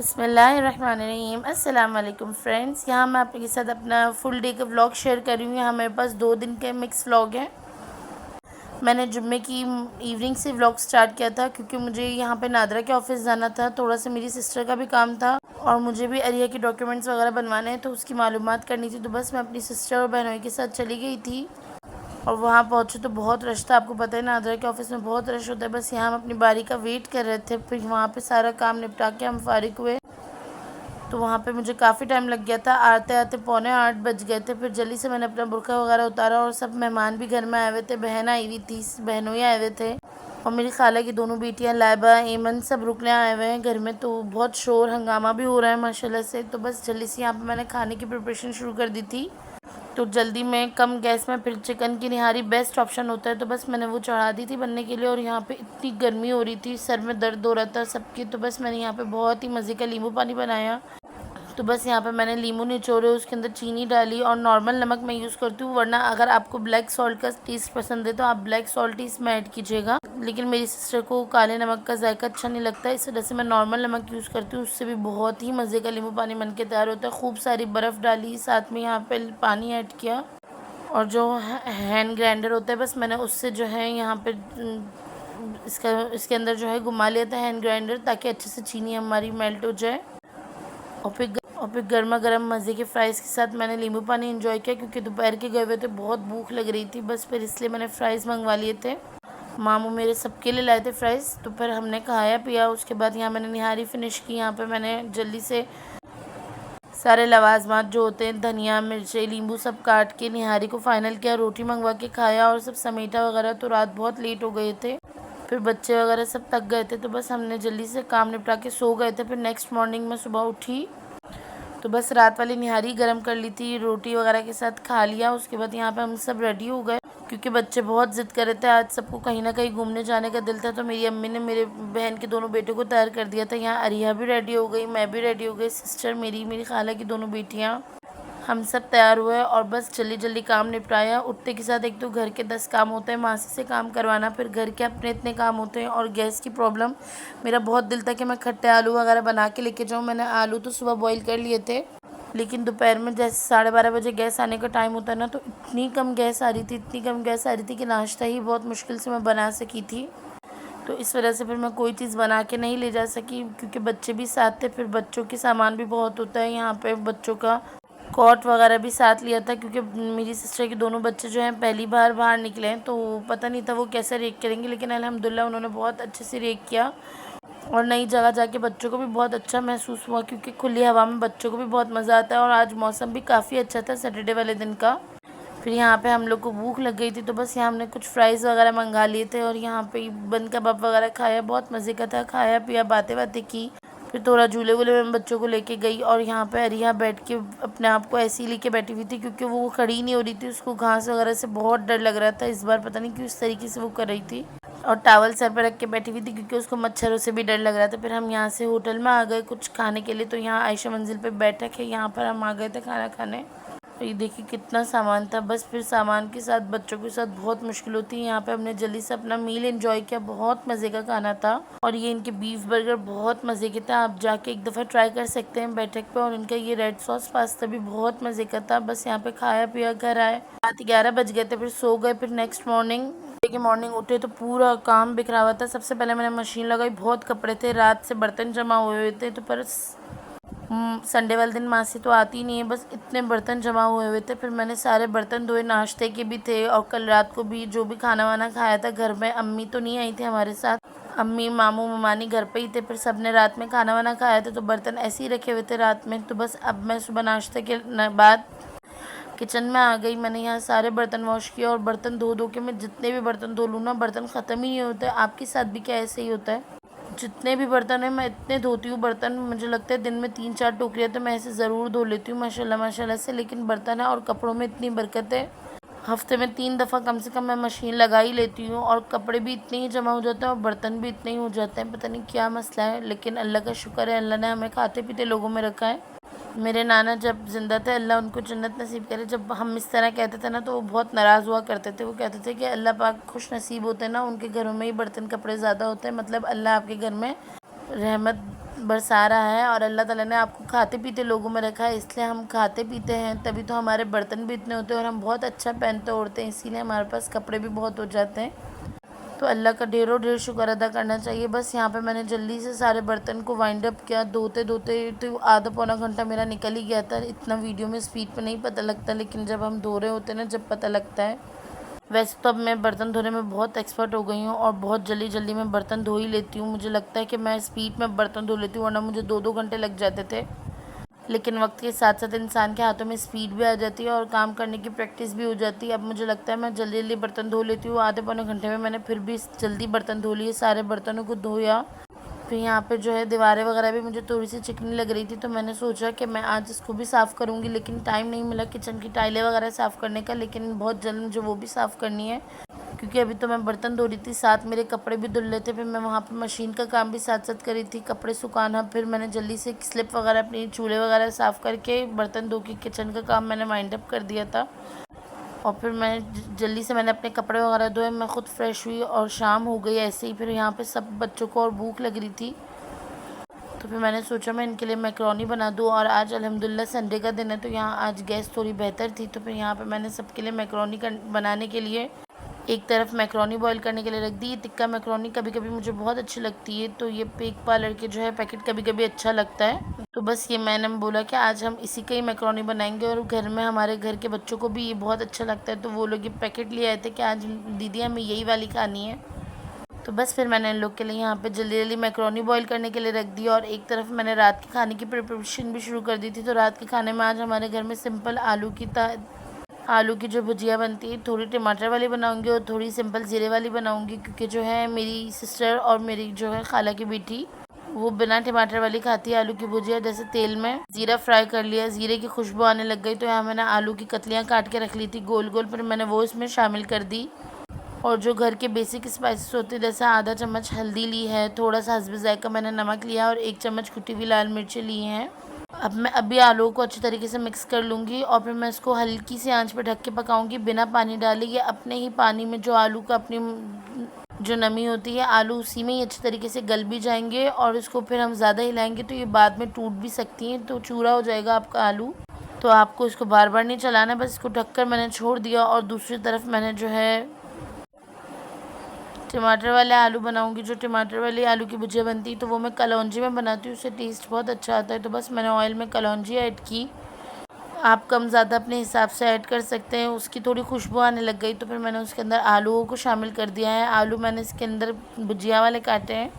बिस्मिल्लाहिर्रहमानिर्रहीम। अस्सलाम वालेकुम फ्रेंड्स। यहाँ मैं आपके साथ अपना फुल डे का व्लॉग शेयर कर रही हूँ। यहाँ मेरे पास 2 दिन के मिक्स व्लॉग हैं। मैंने जुम्मे की इवनिंग से व्लॉग स्टार्ट किया था क्योंकि मुझे यहाँ पे नादरा के ऑफिस जाना था। थोड़ा सा मेरी सिस्टर का भी काम था और मुझे भी अरिया के डॉक्यूमेंट्स वगैरह बनवाने हैं तो उसकी मालूमात करनी थी। तो बस मैं अपनी सिस्टर और बहनों के साथ चली गई थी और वहाँ पहुँचे तो बहुत रश था। आपको पता है नादरा के ऑफिस में बहुत रश होता है। बस यहाँ हम अपनी बारी का वेट कर रहे थे। फिर वहाँ पे सारा काम निपटा के हम फारिग हुए तो वहाँ पे मुझे काफ़ी टाइम लग गया था। आते आते 7:45 बज गए थे। फिर जल्दी से मैंने अपना बुर्का वगैरह उतारा और सब मेहमान भी घर में आए हुए थे। बहन आई हुई थी, बहनों ही आए हुए थे और मेरी खाला की दोनों बेटियाँ लाइबा एमन सब रुकने आए हुए हैं घर में। तो बहुत शोर हंगामा भी हो रहा है माशाल्लाह से। तो बस जल्दी से यहाँ पर मैंने खाने की प्रिपरेशन शुरू कर दी थी। तो जल्दी में कम गैस में फिर चिकन की निहारी बेस्ट ऑप्शन होता है। तो बस मैंने वो चढ़ा दी थी बनने के लिए और यहाँ पे इतनी गर्मी हो रही थी, सर में दर्द हो रहा था सबकी। तो बस मैंने यहाँ पे बहुत ही मज़े का नींबू पानी बनाया। तो बस यहाँ पे मैंने नींबू निचोड़े, उसके अंदर चीनी डाली और नॉर्मल नमक मैं यूज़ करती हूँ, वरना अगर आपको ब्लैक सॉल्ट का टेस्ट पसंद है तो आप ब्लैक सॉल्ट ही इसमें ऐड कीजिएगा। लेकिन मेरी सिस्टर को काले नमक का जायका अच्छा नहीं लगता, इस वजह से मैं नॉर्मल नमक यूज़ करती हूँ। उससे भी बहुत ही मज़े का नींबू पानी बन के तैयार होता है। खूब सारी बर्फ़ डाली, साथ में यहाँ पर पानी ऐड किया और जो हैंड ग्राइंडर होता है बस मैंने उससे जो है यहाँ पे इसके अंदर जो है घुमा लिया था हैंड ग्राइंडर, ताकि अच्छे से चीनी हमारी मेल्ट हो जाए। और फिर गर्मा गर्म मज़े के फ़्राइज़ के साथ मैंने नींबू पानी एंजॉय किया क्योंकि दोपहर के गए हुए थे, बहुत भूख लग रही थी। बस फिर इसलिए मैंने फ़्राइज़ मंगवा लिए थे। मामू मेरे सबके लिए लाए थे फ़्राइज़। तो फिर हमने खाया पिया। उसके बाद यहाँ मैंने निहारी फ़िनिश की। यहाँ पे मैंने जल्दी से सारे लवाजमात जो होते हैं, धनिया मिर्चे नींबू सब काट के निहारी को फ़ाइनल किया। रोटी मंगवा के खाया और सब समेटा वगैरह। तो रात बहुत लेट हो गए थे, फिर बच्चे वगैरह सब थक गए थे तो बस हमने जल्दी से काम निपटा के सो गए थे। फिर नेक्स्ट मॉर्निंग में सुबह उठी तो बस रात वाली निहारी गर्म कर ली थी, रोटी वगैरह के साथ खा लिया। उसके बाद यहाँ पे हम सब रेडी हो गए क्योंकि बच्चे बहुत ज़िद कर रहे थे। आज सबको कहीं ना कहीं घूमने जाने का दिल था तो मेरी अम्मी ने मेरे बहन के दोनों बेटों को तैयार कर दिया था। यहाँ अरिया भी रेडी हो गई, मैं भी रेडी हो गई, सिस्टर मेरी खाला की दोनों बेटियाँ, हम सब तैयार हुए और बस जल्दी जल्दी काम निपटाया। उठते के साथ एक तो घर के 10 काम होते हैं, मासी से काम करवाना, फिर घर के अपने इतने काम होते हैं और गैस की प्रॉब्लम। मेरा बहुत दिल था कि मैं खट्टे आलू वगैरह बना के लेके जाऊँ। मैंने आलू तो सुबह बॉईल कर लिए थे, लेकिन दोपहर में जैसे 12:30 बजे गैस आने का टाइम होता है ना, तो इतनी कम गैस आ रही थी, इतनी कम गैस आ रही थी कि नाश्ता ही बहुत मुश्किल से मैं बना सकी थी। तो इस वजह से फिर मैं कोई चीज़ बना के नहीं ले जा सकी क्योंकि बच्चे भी साथ थे। फिर बच्चों के सामान भी बहुत होता है, यहाँ पे बच्चों का कॉट वगैरह भी साथ लिया था क्योंकि मेरी सिस्टर के दोनों बच्चे जो हैं पहली बार बाहर निकले हैं तो पता नहीं था वो कैसे रेक करेंगे, लेकिन अल्हम्दुलिल्लाह उन्होंने बहुत अच्छे से रेक किया और नई जगह जाके बच्चों को भी बहुत अच्छा महसूस हुआ क्योंकि खुली हवा में बच्चों को भी बहुत मज़ा आता है। और आज मौसम भी काफ़ी अच्छा था सैटरडे वाले दिन का। फिर यहाँ पे हम लोग को भूख लग गई थी तो बस यहाँ हमने कुछ फ्राइज़ वगैरह मंगा लिए थे और यहाँ पे बंद कबाब वगैरह खाया, बहुत मज़े का था। खाया पिया, बातें बातें की, फिर थोड़ा झूले वूले में बच्चों को लेके गई। और यहाँ पे अरिया बैठ के अपने आप को ऐसे ही लेके बैठी हुई थी क्योंकि वो खड़ी नहीं हो रही थी, उसको घास वगैरह से बहुत डर लग रहा था। इस बार पता नहीं किस तरीके से वो कर रही थी और टावल सर पर रख के बैठी हुई थी क्योंकि उसको मच्छरों से भी डर लग रहा था। फिर हम यहाँ से होटल में आ गए कुछ खाने के लिए। तो यहाँ आयशा मंजिल पे बैठक है, यहाँ पर हम आ गए थे खाना खाने। तो ये देखिए कितना सामान था। बस फिर सामान के साथ बच्चों के साथ बहुत मुश्किल होती है। यहाँ पे हमने जल्दी से अपना मील एंजॉय किया, बहुत मज़े का खाना था और ये इनके बीफ बर्गर बहुत मज़े के थे, आप जाके एक दफ़ा ट्राई कर सकते हैं बैठक पे। और इनका ये रेड सॉस पास्ता भी बहुत मज़े का था। बस यहाँ पे खाया पिया, घर आए, रात 11 बज गए थे, फिर सो गए। फिर नेक्स्ट मॉर्निंग उठे तो पूरा काम बिखरा हुआ था। सबसे पहले मैंने मशीन लगाई, बहुत कपड़े थे, रात से बर्तन जमा हुए थे। तो पर संडे वाले दिन मासी तो आती नहीं है, बस इतने बर्तन जमा हुए थे। फिर मैंने सारे बर्तन धोए, नाश्ते के भी थे और कल रात को भी जो भी खाना वाना खाया था घर में। अम्मी तो नहीं आई थी हमारे साथ, अम्मी मामू ममानी घर पे ही थे। फिर सब ने रात में खाना वाना खाया था तो बर्तन ऐसे ही रखे हुए थे रात में। तो बस अब मैं सुबह नाश्ते के बाद किचन में आ गई। मैंने यहाँ सारे बर्तन वॉश किए और बर्तन धो धो के मैं जितने भी बर्तन धो लूँ ना, बर्तन ख़त्म ही नहीं होते। आपके साथ भी क्या ऐसे ही होता है? जितने भी बर्तन हैं मैं इतने धोती हूँ बर्तन, मुझे लगता है दिन में 3-4 टोकरियाँ तो मैं ऐसे ज़रूर धो लेती हूँ माशाल्लाह माशाल्लाह से। लेकिन बर्तन है और कपड़ों में इतनी बरकत है, हफ्ते में 3 दफ़ा कम से कम मैं मशीन लगा ही लेती हूँ और कपड़े भी इतने ही जमा हो जाते हैं और बर्तन भी इतने ही हो जाते हैं। पता नहीं क्या मसला है, लेकिन अल्लाह का शुक्र है, अल्लाह ने हमें खाते पीते लोगों में रखा है। मेरे नाना जब ज़िंदा थे, अल्लाह उनको जन्नत नसीब करे, जब हम इस तरह कहते थे ना तो वो बहुत नाराज़ हुआ करते थे। वो कहते थे कि अल्लाह पाक खुश नसीब होते हैं ना, उनके घरों में ही बर्तन कपड़े ज़्यादा होते हैं, मतलब अल्लाह आपके घर में रहमत बरसा रहा है और अल्लाह ताला ने आपको खाते पीते लोगों में रखा है, इसलिए हम खाते पीते हैं, तभी तो हमारे बर्तन भी इतने होते हैं और हम बहुत अच्छा पहनते ओढ़ते हैं, इसीलिए हमारे पास कपड़े भी बहुत हो जाते हैं। तो अल्लाह का ढेरों ढेर शुक्र अदा करना चाहिए। बस यहाँ पे मैंने जल्दी से सारे बर्तन को वाइंड अप किया। धोते धोते तो आधा पौना घंटा मेरा निकल ही गया था। इतना वीडियो में स्पीड पे नहीं पता लगता, लेकिन जब हम धो रहे होते हैं ना, जब पता लगता है। वैसे तो अब मैं बर्तन धोने में बहुत एक्सपर्ट हो गई हूँ और बहुत जल्दी जल्दी मैं बर्तन धो ही लेती हूँ। मुझे लगता है कि मैं स्पीड में बर्तन धो लेती हूँ, वरना मुझे 2-2 घंटे लग जाते थे। लेकिन वक्त के साथ साथ इंसान के हाथों में स्पीड भी आ जाती है और काम करने की प्रैक्टिस भी हो जाती है। अब मुझे लगता है मैं जल्दी जल्दी बर्तन धो लेती हूँ। आधे पौने घंटे में मैंने फिर भी जल्दी बर्तन धो लिए, सारे बर्तनों को धोया। फिर यहाँ पे जो है दीवारें वगैरह भी मुझे थोड़ी सी चिकनी लग रही थी, तो मैंने सोचा कि मैं आज इसको भी साफ़ करूँगी, लेकिन टाइम नहीं मिला किचन की टाइलें वगैरह साफ़ करने का। लेकिन बहुत जल्द मुझे वो भी साफ़ करनी है, क्योंकि अभी तो मैं बर्तन धो रही थी, साथ मेरे कपड़े भी धुल रहे थे। फिर मैं वहाँ पे मशीन का काम भी साथ साथ करी थी, कपड़े सुखाना। फिर मैंने जल्दी से स्लिप वगैरह अपनी चूल्हे वगैरह साफ़ करके बर्तन धो के किचन का काम मैंने वाइंड अप कर दिया था। और फिर मैं जल्दी से मैंने अपने कपड़े वगैरह धोए, मैं ख़ुद फ्रेश हुई और शाम हो गई ऐसे ही। फिर यहाँ पे सब बच्चों को और भूख लग रही थी, तो फिर मैंने सोचा मैं इनके लिए मैकरोनी बना दूँ। और आज अल्हम्दुलिल्लाह संडे का दिन है, तो यहाँ आज गैस थोड़ी बेहतर थी, तो फिर यहाँ पे मैंने सबके लिए मैकरोनी बनाने के लिए एक तरफ मैकरोनी बॉईल करने के लिए रख दी। टिक्का मैकरोनी कभी कभी मुझे बहुत अच्छी लगती है, तो ये पेक पार्लर के जो है पैकेट कभी कभी अच्छा लगता है। तो बस ये मैंने बोला कि आज हम इसी का ही मैकरोनी बनाएंगे, और घर में हमारे घर के बच्चों को भी ये बहुत अच्छा लगता है, तो वो लोग ये पैकेट ले आए थे कि आज दीदी हमें यही वाली खानी है। तो बस फिर मैंने इन लोग के लिए यहाँ पे जल्दी जल्दी मैकरोनी बॉईल करने के लिए रख दी, और एक तरफ मैंने रात के खाने की प्रिपरेशन भी शुरू कर दी थी। तो रात के खाने में आज हमारे घर में सिंपल आलू की जो भुजिया बनती है, थोड़ी टमाटर वाली बनाऊंगी और थोड़ी सिंपल ज़ीरे वाली बनाऊंगी, क्योंकि जो है मेरी सिस्टर और मेरी जो है खाला की बेटी, वो बिना टमाटर वाली खाती है आलू की भुजिया। जैसे तेल में ज़ीरा फ्राई कर लिया, ज़ीरे की खुशबू आने लग गई, तो यहाँ मैंने आलू की कतलियाँ काट के रख ली थी गोल गोल, फिर मैंने वो इसमें शामिल कर दी। और जो घर के बेसिक स्पाइसेस होते हैं, जैसे आधा चम्मच हल्दी ली है, थोड़ा सा हस्बे ज़ायक़ा मैंने नमक लिया और 1 चम्मच कुटी हुई लाल मिर्ची ली हैं। अब मैं अभी आलू को अच्छी तरीके से मिक्स कर लूँगी और फिर मैं इसको हल्की सी आंच पे ढक के पकाऊंगी बिना पानी डाले। ये अपने ही पानी में जो आलू का अपनी जो नमी होती है, आलू उसी में ही अच्छी तरीके से गल भी जाएंगे, और इसको फिर हम ज़्यादा हिलाएंगे तो ये बाद में टूट भी सकती हैं, तो चूरा हो जाएगा आपका आलू। तो आपको इसको बार बार नहीं चलाना, बस इसको ढककर मैंने छोड़ दिया। और दूसरी तरफ मैंने जो है टमाटर वाले आलू बनाऊंगी। जो टमाटर वाली आलू की भुजिया बनती है, तो वो मैं कलौंजी में बनाती हूँ, उससे टेस्ट बहुत अच्छा आता है। तो बस मैंने ऑयल में कलौंजी ऐड की, आप कम ज़्यादा अपने हिसाब से ऐड कर सकते हैं। उसकी थोड़ी खुशबू आने लग गई, तो फिर मैंने उसके अंदर आलूओं को शामिल कर दिया है। आलू मैंने इसके अंदर भुजिया वाले काटे हैं,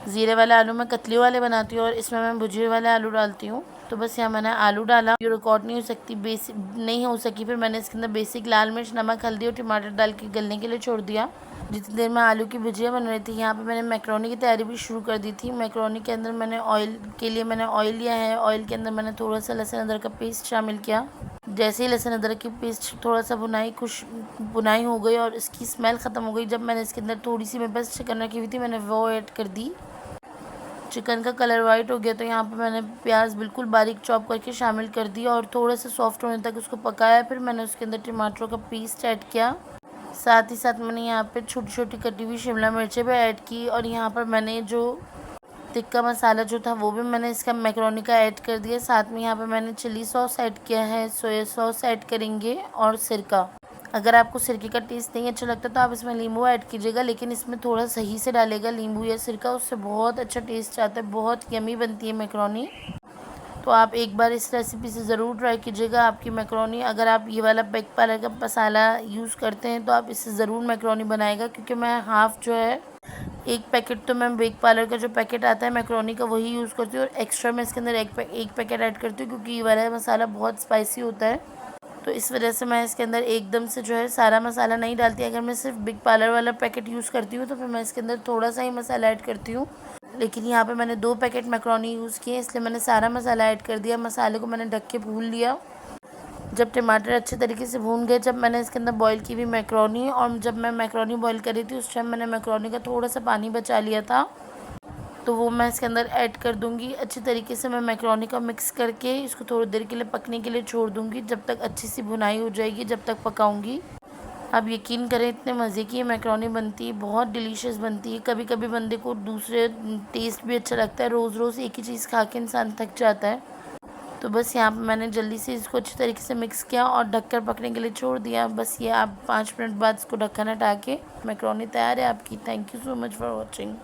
ज़ीरे वाले आलू मैं कतलियों वाले बनाती हूँ और इसमें मैं भुजिया वाले आलू डालती हूँ। तो बस यहाँ मैंने आलू डाला, ये रिकॉर्ड नहीं हो सकती, बेसिक नहीं हो सकी। फिर मैंने इसके अंदर बेसिक लाल मिर्च, नमक, हल्दी और टमाटर डाल के गलने के लिए छोड़ दिया। जितनी देर में आलू की भुजिया बन रही थी, यहाँ पे मैंने मैकरोनी की तैयारी भी शुरू कर दी थी। मैकरोनी के अंदर मैंने ऑयल लिया है, ऑयल के अंदर मैंने थोड़ा सा लहसुन अदरक का पेस्ट शामिल किया। जैसे ही लहसुन अदरक की पेस्ट थोड़ा सा भुनाई हो गई और इसकी स्मेल ख़त्म हो गई, जब मैंने इसके अंदर थोड़ी सी मेरे पास चिकन रखी हुई थी, मैंने वो ऐड कर दी। चिकन का कलर वाइट हो गया, तो यहाँ पे मैंने प्याज बिल्कुल बारीक चॉप करके शामिल कर दिया और थोड़ा सा सॉफ्ट होने तक उसको पकाया। फिर मैंने उसके अंदर टमाटरों का पेस्ट ऐड किया, साथ ही साथ मैंने यहाँ पे छोटी छोटी कटी हुई शिमला मिर्चें भी ऐड की। और यहाँ पर मैंने जो टिक्का मसाला जो था वो भी मैंने इसका मैकरोनी का ऐड कर दिया। साथ में यहाँ पे मैंने चिली सॉस ऐड किया है, सोया सॉस ऐड करेंगे और सिरका। अगर आपको सिरके का टेस्ट नहीं अच्छा लगता तो आप इसमें नींबू ऐड कीजिएगा, लेकिन इसमें थोड़ा सही से डालेगा नींबू या सिरका, उससे बहुत अच्छा टेस्ट आता है, बहुत यमी बनती है मैकरोनी। तो आप एक बार इस रेसिपी से ज़रूर ट्राई कीजिएगा आपकी मैकरोनी। अगर आप ये वाला बेक पार्लर का मसाला यूज़ करते हैं तो आप इससे ज़रूर मैकरोनी बनाएगा, क्योंकि मैं हाफ़ जो है एक पैकेट तो मैं बेक पार्लर का जो पैकेट आता है मैकरोनी का वही यूज़ करती हूँ, और एक्स्ट्रा मैं इसके अंदर एक पैकेट ऐड करती हूँ, क्योंकि ये वाला मसाला बहुत स्पाइसी होता है। तो इस वजह से मैं इसके अंदर एकदम से जो है सारा मसाला नहीं डालती। अगर मैं सिर्फ बिग पार्लर वाला पैकेट यूज़ करती हूँ तो फिर मैं इसके अंदर थोड़ा सा ही मसाला ऐड करती हूँ, लेकिन यहाँ पे मैंने 2 पैकेट मैकरोनी यूज़ किए, इसलिए मैंने सारा मसाला ऐड कर दिया। मसाले को मैंने ढक के भून लिया। जब टमाटर अच्छे तरीके से भून गए, जब मैंने इसके अंदर बॉईल की हुई मैकरोनी, और जब मैं मैकरोनी बॉईल करी थी उस टाइम मैंने मैकरोनी का थोड़ा सा पानी बचा लिया था, तो वो मैं इसके अंदर ऐड कर दूंगी। अच्छी तरीके से मैं मैकरोनी का मिक्स करके इसको थोड़ी देर के लिए पकने के लिए छोड़ दूंगी, जब तक अच्छी सी भुनाई हो जाएगी, जब तक पकाऊंगी। आप यकीन करें इतने मज़े की ये मैकरोनी बनती है, बहुत डिलीशियस बनती है। कभी कभी बंदे को दूसरे टेस्ट भी अच्छा लगता है, रोज़ रोज़ एक ही चीज़ खा के इंसान थक जाता है। तो बस यहाँ पे मैंने जल्दी से इसको अच्छी तरीके से मिक्स किया और ढककर पकने के लिए छोड़ दिया। बस ये आप 5 मिनट बाद इसको ढक्कन हटा के मैकरोनी तैयार है आपकी। Thank you so much for watching.